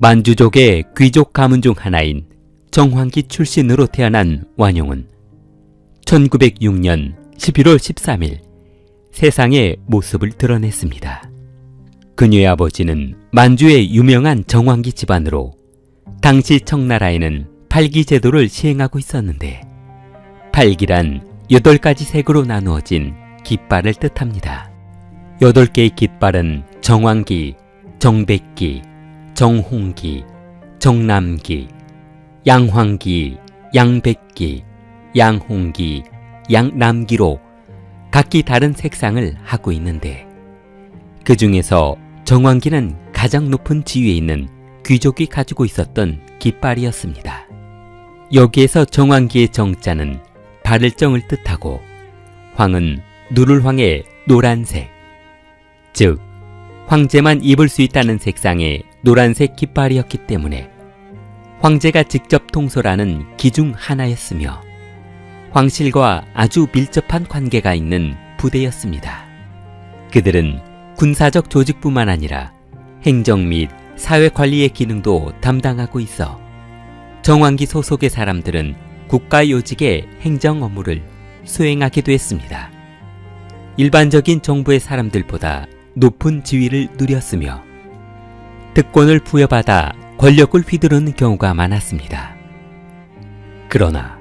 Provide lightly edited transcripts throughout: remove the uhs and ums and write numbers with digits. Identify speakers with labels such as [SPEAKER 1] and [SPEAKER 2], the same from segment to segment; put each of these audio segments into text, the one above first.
[SPEAKER 1] 만주족의 귀족 가문 중 하나인 정황기 출신으로 태어난 완용은 1906년 11월 13일 세상의 모습을 드러냈습니다. 그녀의 아버지는 만주의 유명한 정황기 집안으로 당시 청나라에는 팔기 제도를 시행하고 있었는데, 팔기란 8가지 색으로 나누어진 깃발을 뜻합니다. 8개의 깃발은 정황기, 정백기, 정홍기, 정남기, 양황기, 양백기, 양홍기, 양남기로 각기 다른 색상을 하고 있는데, 그 중에서 정황기는 가장 높은 지위에 있는 귀족이 가지고 있었던 깃발이었습니다. 여기에서 정황기의 정자는 발을정을 뜻하고, 황은 누를 황의 노란색, 즉 황제만 입을 수 있다는 색상의 노란색 깃발이었기 때문에 황제가 직접 통솔하는 기 중 하나였으며 황실과 아주 밀접한 관계가 있는 부대였습니다. 그들은 군사적 조직뿐만 아니라 행정 및 사회 관리의 기능도 담당하고 있어 정황기 소속의 사람들은 국가 요직의 행정 업무를 수행하기도 했습니다. 일반적인 정부의 사람들보다 높은 지위를 누렸으며 특권을 부여받아 권력을 휘두르는 경우가 많았습니다. 그러나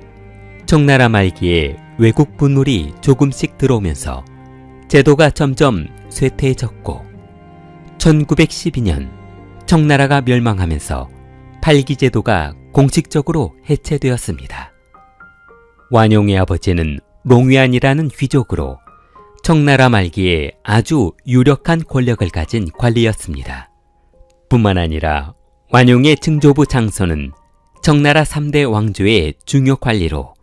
[SPEAKER 1] 청나라 말기에 외국 분물이 조금씩 들어오면서 제도가 점점 쇠퇴해졌고 1912년 청나라가 멸망하면서 팔기제도가 공식적으로 해체되었습니다. 완용의 아버지는 롱위안이라는 귀족으로 청나라 말기에 아주 유력한 권력을 가진 관리였습니다. 뿐만 아니라 완용의 증조부 장소는 청나라 3대 왕조의 중요 관리로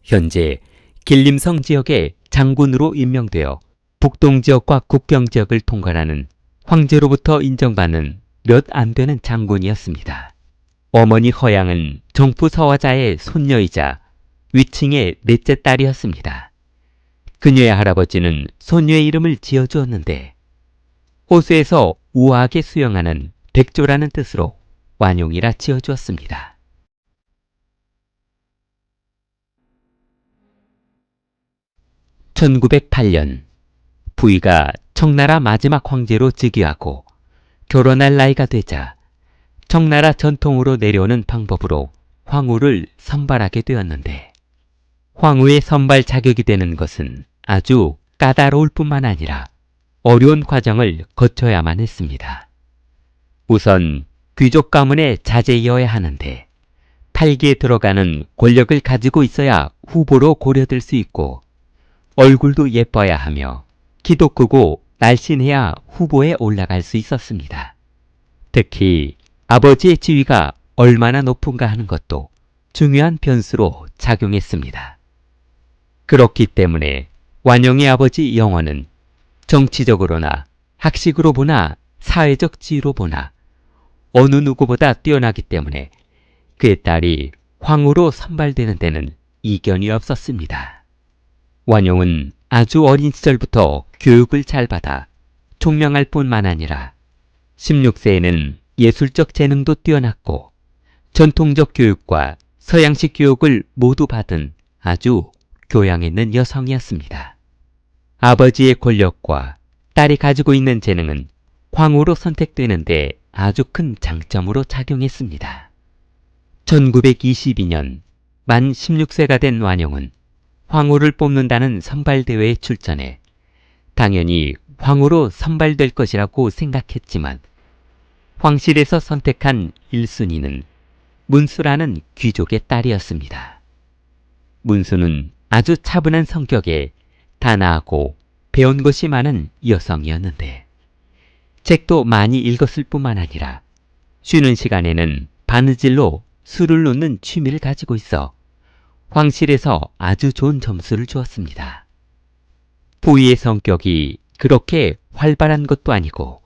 [SPEAKER 1] 현재 길림성 지역의 장군으로 임명되어 북동지역과 국경지역을 통괄하는 황제로부터 인정받는 몇 안 되는 장군이었습니다. 어머니 허양은 정부 서화자의 손녀이자 위층의 넷째 딸이었습니다. 그녀의 할아버지는 손녀의 이름을 지어주었는데 호수에서 우아하게 수영하는 백조라는 뜻으로 완용이라 지어주었습니다. (1908년) 부위가 청나라 마지막 황제로 즉위하고 결혼할 나이가 되자 청나라 전통으로 내려오는 방법으로 황후를 선발하게 되었는데, 황후의 선발 자격이 되는 것은 아주 까다로울 뿐만 아니라 어려운 과정을 거쳐야만 했습니다. 우선 귀족 가문에 자제이어야 하는데 팔기에 들어가는 권력을 가지고 있어야 후보로 고려될 수 있고, 얼굴도 예뻐야 하며 키도 크고 날씬해야 후보에 올라갈 수 있었습니다. 특히 아버지의 지위가 얼마나 높은가 하는 것도 중요한 변수로 작용했습니다. 그렇기 때문에 완용의 아버지 영원은 정치적으로나 학식으로 보나 사회적 지위로 보나 어느 누구보다 뛰어나기 때문에 그의 딸이 황후로 선발되는 데는 이견이 없었습니다. 완용은 아주 어린 시절부터 교육을 잘 받아 총명할 뿐만 아니라 16세에는 예술적 재능도 뛰어났고 전통적 교육과 서양식 교육을 모두 받은 아주 교양 있는 여성이었습니다. 아버지의 권력과 딸이 가지고 있는 재능은 황후로 선택되는데 아주 큰 장점으로 작용했습니다. 1922년 만 16세가 된 완용은 황후를 뽑는다는 선발대회에 출전해 당연히 황후로 선발될 것이라고 생각했지만 황실에서 선택한 1순위는 문수라는 귀족의 딸이었습니다. 문수는 아주 차분한 성격에 단아하고 배운 것이 많은 여성이었는데 책도 많이 읽었을 뿐만 아니라 쉬는 시간에는 바느질로 술을 놓는 취미를 가지고 있어 황실에서 아주 좋은 점수를 주었습니다. 부위의 성격이 그렇게 활발한 것도 아니고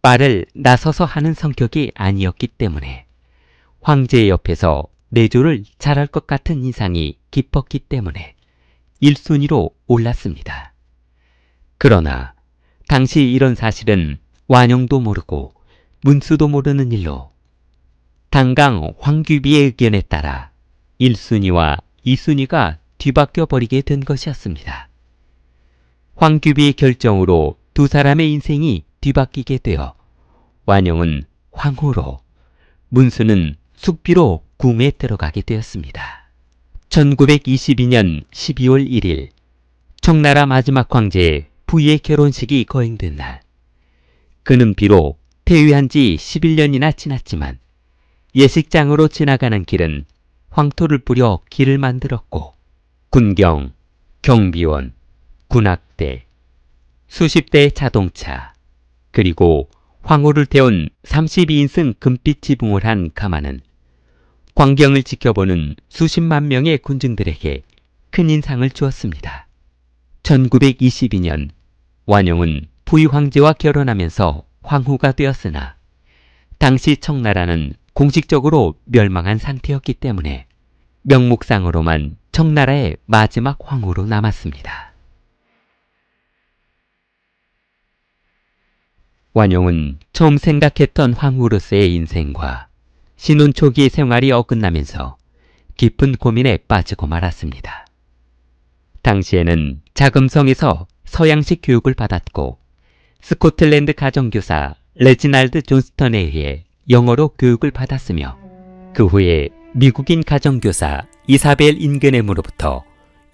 [SPEAKER 1] 말을 나서서 하는 성격이 아니었기 때문에 황제의 옆에서 내조를 잘할 것 같은 인상이 깊었기 때문에 1순위로 올랐습니다. 그러나 당시 이런 사실은 완용도 모르고 문수도 모르는 일로 당강 황귀비의 의견에 따라 1순위와 2순위가 뒤바뀌어 버리게 된 것이었습니다. 황귀비의 결정으로 두 사람의 인생이 뒤바뀌게 되어 완용은 황후로, 문수는 숙비로 궁에 들어가게 되었습니다. 1922년 12월 1일 청나라 마지막 황제 부의의 결혼식이 거행된 날, 그는 비록 퇴위한 지 11년이나 지났지만 예식장으로 지나가는 길은 황토를 뿌려 길을 만들었고 군경, 경비원, 군악대, 수십 대의 자동차, 그리고 황후를 태운 32인승 금빛 지붕을 한 가마는 광경을 지켜보는 수십만 명의 군중들에게 큰 인상을 주었습니다. 1922년 완용은 부의 황제와 결혼하면서 황후가 되었으나 당시 청나라는 공식적으로 멸망한 상태였기 때문에 명목상으로만 청나라의 마지막 황후로 남았습니다. 완용은 처음 생각했던 황후로서의 인생과 신혼 초기의 생활이 어긋나면서 깊은 고민에 빠지고 말았습니다. 당시에는 자금성에서 서양식 교육을 받았고 스코틀랜드 가정교사 레지날드 존스턴에 의해 영어로 교육을 받았으며 그 후에 미국인 가정교사 이사벨 인그넴으로부터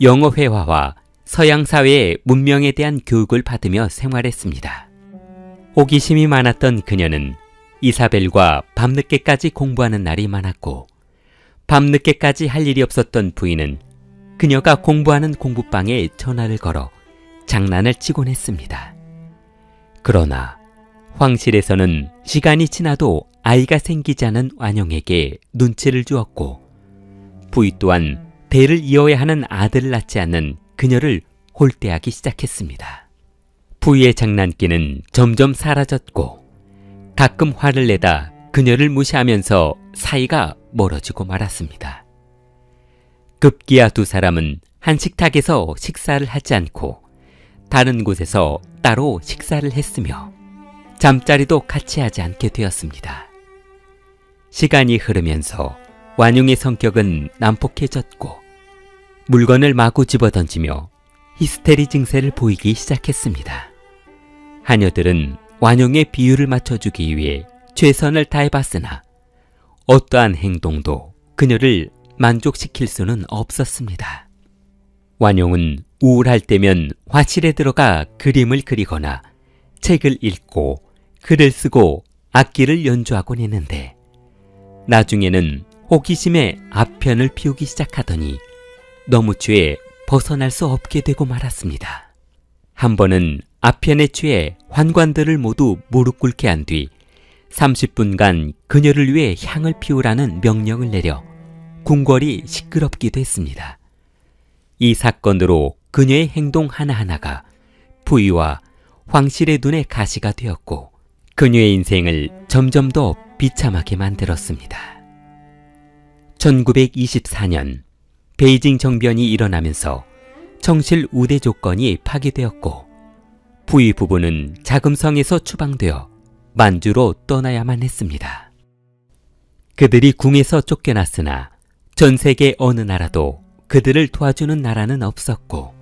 [SPEAKER 1] 영어 회화와 서양 사회의 문명에 대한 교육을 받으며 생활했습니다. 호기심이 많았던 그녀는 이사벨과 밤늦게까지 공부하는 날이 많았고 밤늦게까지 할 일이 없었던 부인은 그녀가 공부하는 공부방에 전화를 걸어 장난을 치곤 했습니다. 그러나 황실에서는 시간이 지나도 아이가 생기지 않은 완용에게 눈치를 주었고 부이 또한 대를 이어야 하는 아들을 낳지 않는 그녀를 홀대하기 시작했습니다. 부이의 장난기는 점점 사라졌고 가끔 화를 내다 그녀를 무시하면서 사이가 멀어지고 말았습니다. 급기야 두 사람은 한 식탁에서 식사를 하지 않고 다른 곳에서 따로 식사를 했으며 잠자리도 같이 하지 않게 되었습니다. 시간이 흐르면서 완용의 성격은 난폭해졌고 물건을 마구 집어던지며 히스테리 증세를 보이기 시작했습니다. 하녀들은 완용의 비율을 맞춰주기 위해 최선을 다해봤으나 어떠한 행동도 그녀를 만족시킬 수는 없었습니다. 완용은 우울할 때면 화실에 들어가 그림을 그리거나 책을 읽고 글을 쓰고 악기를 연주하곤 했는데 나중에는 호기심에 아편을 피우기 시작하더니 너무 취해 벗어날 수 없게 되고 말았습니다. 한 번은 아편에 취해 환관들을 모두 무릎 꿇게 한 뒤 30분간 그녀를 위해 향을 피우라는 명령을 내려 궁궐이 시끄럽기도 했습니다. 이 사건으로 그녀의 행동 하나하나가 부의와 황실의 눈에 가시가 되었고 그녀의 인생을 점점 더 비참하게 만들었습니다. 1924년 베이징 정변이 일어나면서 청실 우대 조건이 파기되었고 부의 부부는 자금성에서 추방되어 만주로 떠나야만 했습니다. 그들이 궁에서 쫓겨났으나 전 세계 어느 나라도 그들을 도와주는 나라는 없었고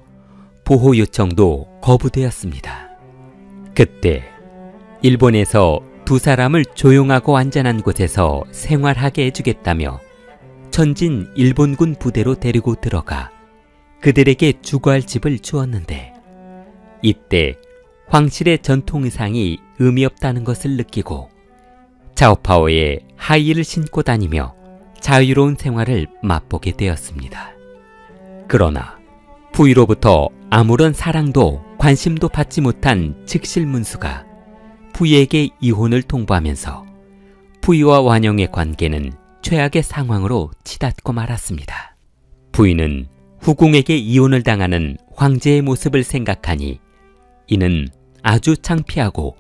[SPEAKER 1] 보호 요청도 거부되었습니다. 그때 일본에서 두 사람을 조용하고 안전한 곳에서 생활하게 해주겠다며 천진 일본군 부대로 데리고 들어가 그들에게 주거할 집을 주었는데 이때 황실의 전통 의상이 의미 없다는 것을 느끼고 자오파오에 하이힐을 신고 다니며 자유로운 생활을 맛보게 되었습니다. 그러나 부의로부터 아무런 사랑도 관심도 받지 못한 즉실문수가 부의에게 이혼을 통보하면서 부의와 완용의 관계는 최악의 상황으로 치닫고 말았습니다. 부의는 후궁에게 이혼을 당하는 황제의 모습을 생각하니 이는 아주 창피하고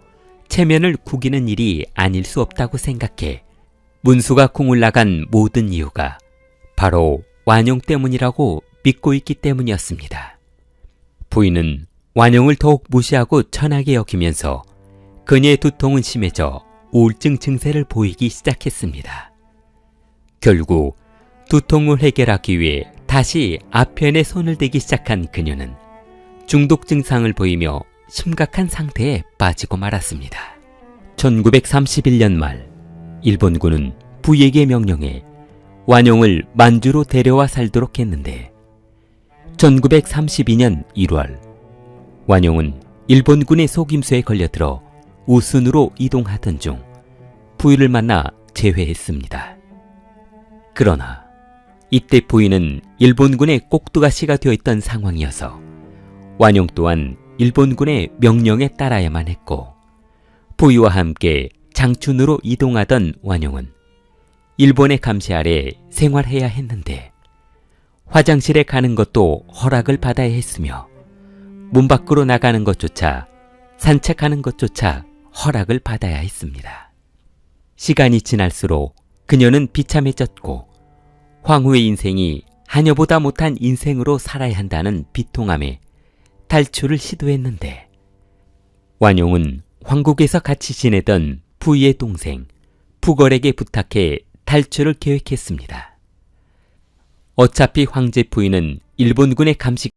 [SPEAKER 1] 체면을 구기는 일이 아닐 수 없다고 생각해 문수가 궁을 나간 모든 이유가 바로 완용 때문이라고 믿고 있기 때문이었습니다. 부인은 완용을 더욱 무시하고 천하게 여기면서 그녀의 두통은 심해져 우울증 증세를 보이기 시작했습니다. 결국 두통을 해결하기 위해 다시 아편에 손을 대기 시작한 그녀는 중독 증상을 보이며 심각한 상태에 빠지고 말았습니다. 1931년 말 일본군은 부에게 명령해 완용을 만주로 데려와 살도록 했는데 1932년 1월 완용은 일본군의 속임수에 걸려들어 우순으로 이동하던 중 부위를 만나 재회했습니다. 그러나 이때 부위는 일본군의 꼭두가시가 되어 있던 상황이어서 완용 또한 일본군의 명령에 따라야만 했고 부위와 함께 장춘으로 이동하던 완용은 일본의 감시 아래 생활해야 했는데 화장실에 가는 것도 허락을 받아야 했으며 문 밖으로 나가는 것조차 산책하는 것조차 허락을 받아야 했습니다. 시간이 지날수록 그녀는 비참해졌고 황후의 인생이 하녀보다 못한 인생으로 살아야 한다는 비통함에 탈출을 시도했는데 완용은 황국에서 같이 지내던 부의 동생 푸걸에게 부탁해 탈출을 계획했습니다. 어차피 황제 부인은 일본군의 감시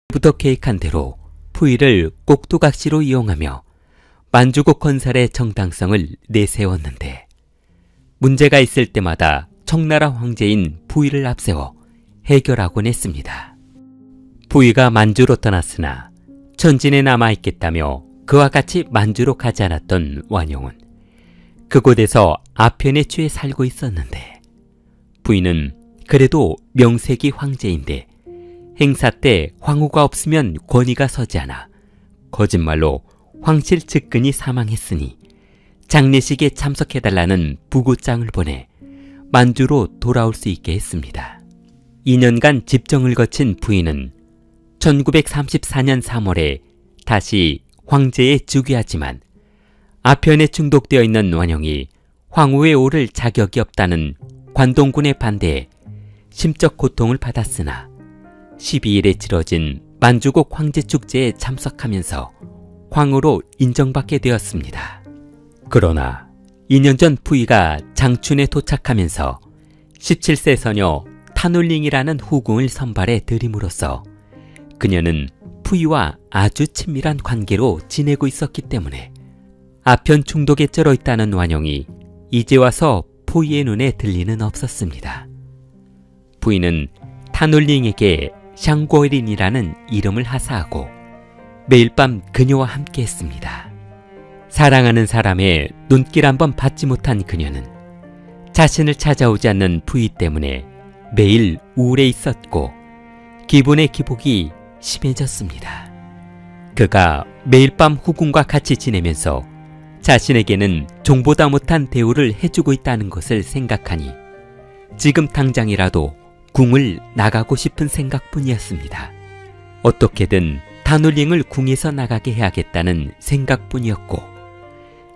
[SPEAKER 1] 부덕케이크한 대로 부위를 꼭두각시로 이용하며 만주국 건설의 정당성을 내세웠는데 문제가 있을 때마다 청나라 황제인 부위를 앞세워 해결하곤 했습니다. 부위가 만주로 떠났으나 천진에 남아있겠다며 그와 같이 만주로 가지 않았던 완용은 그곳에서 아편에 취해 살고 있었는데 부위는 그래도 명색이 황제인데 행사 때 황후가 없으면 권위가 서지 않아 거짓말로 황실 측근이 사망했으니 장례식에 참석해달라는 부고장을 보내 만주로 돌아올 수 있게 했습니다. 2년간 집정을 거친 부인은 1934년 3월에 다시 황제에 즉위하지만 아편에 중독되어 있는 완영이 황후에 오를 자격이 없다는 관동군의 반대에 심적 고통을 받았으나 12일에 치러진 만주국 황제축제에 참석하면서 황후로 인정받게 되었습니다. 그러나 2년 전 부이가 장춘에 도착하면서 17세 소녀 타놀링이라는 후궁을 선발해 들임으로써 그녀는 부이와 아주 친밀한 관계로 지내고 있었기 때문에 아편 중독에 쩔어 있다는 완영이 이제 와서 부이의 눈에 들리는 없었습니다. 부이는 타놀링에게 샹고린이라는 이름을 하사하고 매일 밤 그녀와 함께 했습니다. 사랑하는 사람의 눈길 한번 받지 못한 그녀는 자신을 찾아오지 않는 부이 때문에 매일 우울해 있었고 기분의 기복이 심해졌습니다. 그가 매일 밤 후궁과 같이 지내면서 자신에게는 종보다 못한 대우를 해주고 있다는 것을 생각하니 지금 당장이라도 궁을 나가고 싶은 생각뿐이었습니다. 어떻게든 타놀링을 궁에서 나가게 해야겠다는 생각뿐이었고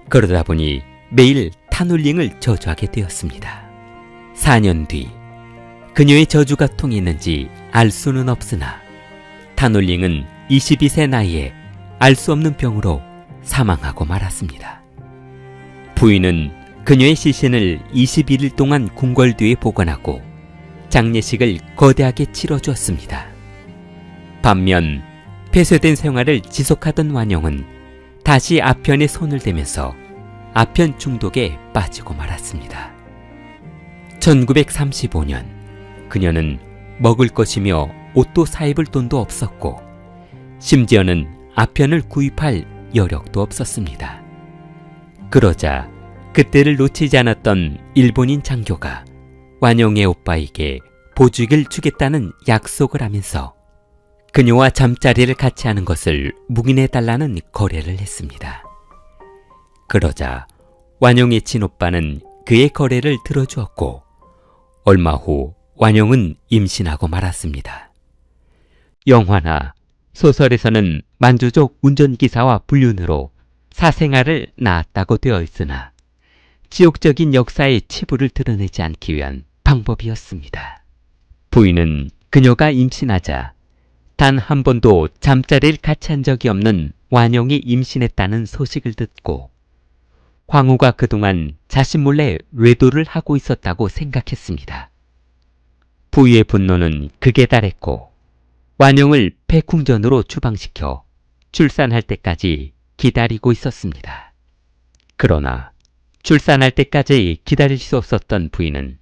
[SPEAKER 1] 그러다 보니 매일 타놀링을 저주하게 되었습니다. 4년 뒤 그녀의 저주가 통했는지 알 수는 없으나 타놀링은 22세 나이에 알 수 없는 병으로 사망하고 말았습니다. 부인은 그녀의 시신을 21일 동안 궁궐 뒤에 보관하고 장례식을 거대하게 치러주었습니다. 반면 폐쇄된 생활을 지속하던 완영은 다시 아편에 손을 대면서 아편 중독에 빠지고 말았습니다. 1935년 그녀는 먹을 것이며 옷도 사입을 돈도 없었고 심지어는 아편을 구입할 여력도 없었습니다. 그러자 그때를 놓치지 않았던 일본인 장교가 완영의 오빠에게 보직을 주겠다는 약속을 하면서 그녀와 잠자리를 같이 하는 것을 묵인해달라는 거래를 했습니다. 그러자 완영의 친오빠는 그의 거래를 들어주었고 얼마 후 완영은 임신하고 말았습니다. 영화나 소설에서는 만주족 운전기사와 불륜으로 사생아를 낳았다고 되어 있으나 지옥적인 역사의 치부를 드러내지 않기 위한 방법이었습니다. 부인은 그녀가 임신하자 단 한 번도 잠자리를 같이 한 적이 없는 완영이 임신했다는 소식을 듣고 황후가 그동안 자신 몰래 외도를 하고 있었다고 생각했습니다. 부위의 분노는 극에 달했고 완영을 백궁전으로 추방시켜 출산할 때까지 기다리고 있었습니다. 그러나 출산할 때까지 기다릴 수 없었던 부인은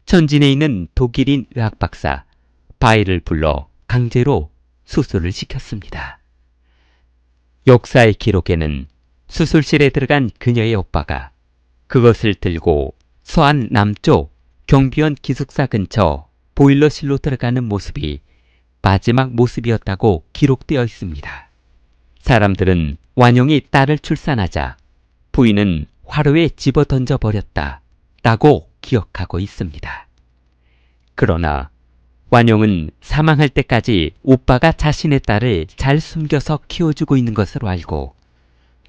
[SPEAKER 1] 천진에 있는 독일인 의학 박사 바이를 불러 강제로 수술을 시켰습니다. 역사의 기록에는 수술실에 들어간 그녀의 오빠가 그것을 들고 서안 남쪽 경비원 기숙사 근처 보일러실로 들어가는 모습이 마지막 모습이었다고 기록되어 있습니다. 사람들은 완영이 딸을 출산하자 부인은 화로에 집어 던져버렸다 라고 기억하고 있습니다. 그러나 완영은 사망할 때까지 오빠가 자신의 딸을 잘 숨겨서 키워주고 있는 것으로 알고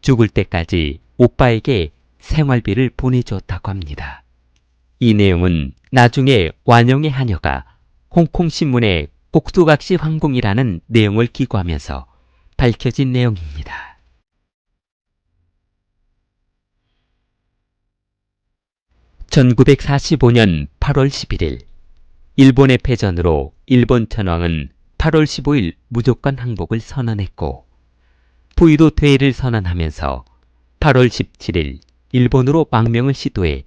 [SPEAKER 1] 죽을 때까지 오빠에게 생활비를 보내주었다고 합니다. 이 내용은 나중에 완영의 하녀가 홍콩 신문에 꼭두각시 황궁이라는 내용을 기고하면서 밝혀진 내용입니다. (1945년 8월 11일) 일본의 패전으로 일본 천황은 8월 15일 무조건 항복을 선언했고 부위도 퇴위를 선언하면서 8월 17일 일본으로 망명을 시도해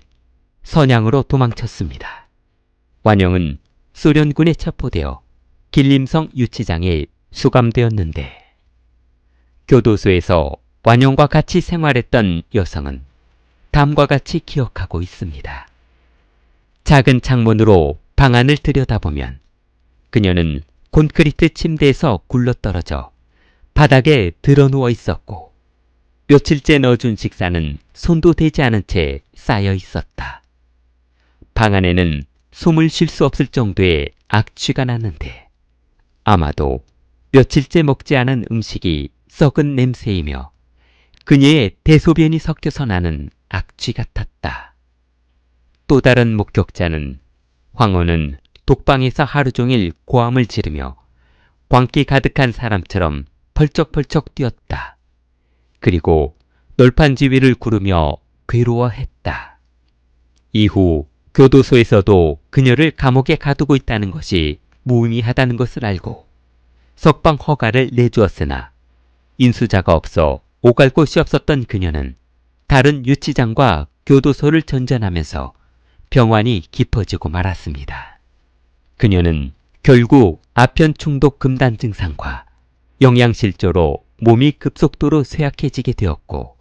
[SPEAKER 1] 선양으로 도망쳤습니다. 완영은 소련군에 체포되어 길림성 유치장에 수감되었는데 교도소에서 완영과 같이 생활했던 여성은 다음과 같이 기억하고 있습니다. 작은 창문으로 방 안을 들여다보면 그녀는 콘크리트 침대에서 굴러떨어져 바닥에 드러누워 있었고 며칠째 넣어준 식사는 손도 대지 않은 채 쌓여 있었다. 방 안에는 숨을 쉴 수 없을 정도의 악취가 났는데 아마도 며칠째 먹지 않은 음식이 썩은 냄새이며 그녀의 대소변이 섞여서 나는 악취 같았다. 또 다른 목격자는 황호는 독방에서 하루 종일 고함을 지르며 광기 가득한 사람처럼 펄쩍펄쩍 뛰었다. 그리고 널판지 위를 구르며 괴로워했다. 이후 교도소에서도 그녀를 감옥에 가두고 있다는 것이 무의미하다는 것을 알고 석방 허가를 내주었으나 인수자가 없어 오갈 곳이 없었던 그녀는 다른 유치장과 교도소를 전전하면서 병환이 깊어지고 말았습니다. 그녀는 결국 아편 중독 금단 증상과 영양실조로 몸이 급속도로 쇠약해지게 되었고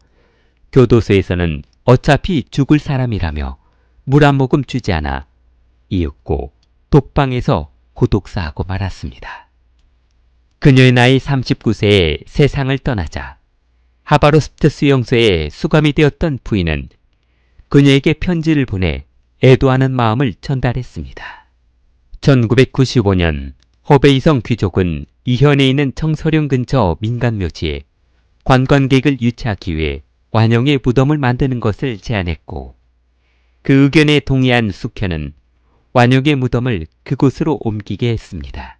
[SPEAKER 1] 교도소에서는 어차피 죽을 사람이라며 물 한 모금 주지 않아 이윽고 독방에서 고독사하고 말았습니다. 그녀의 나이 39세에 세상을 떠나자 하바롭스트 수용소에 수감이 되었던 부인은 그녀에게 편지를 보내 애도하는 마음을 전달했습니다. 1995년 허베이성 귀족은 이현에 있는 청서령 근처 민간묘지에 관광객을 유치하기 위해 완영의 무덤을 만드는 것을 제안했고 그 의견에 동의한 숙현은 완영의 무덤을 그곳으로 옮기게 했습니다.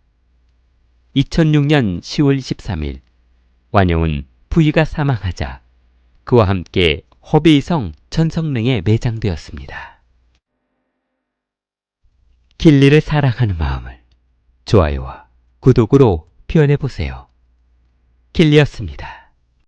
[SPEAKER 1] 2006년 10월 13일 완영은 부위가 사망하자 그와 함께 허베이성 천성릉에 매장되었습니다. 길리를 사랑하는 마음을 좋아요와 구독으로 표현해보세요. 길리였습니다.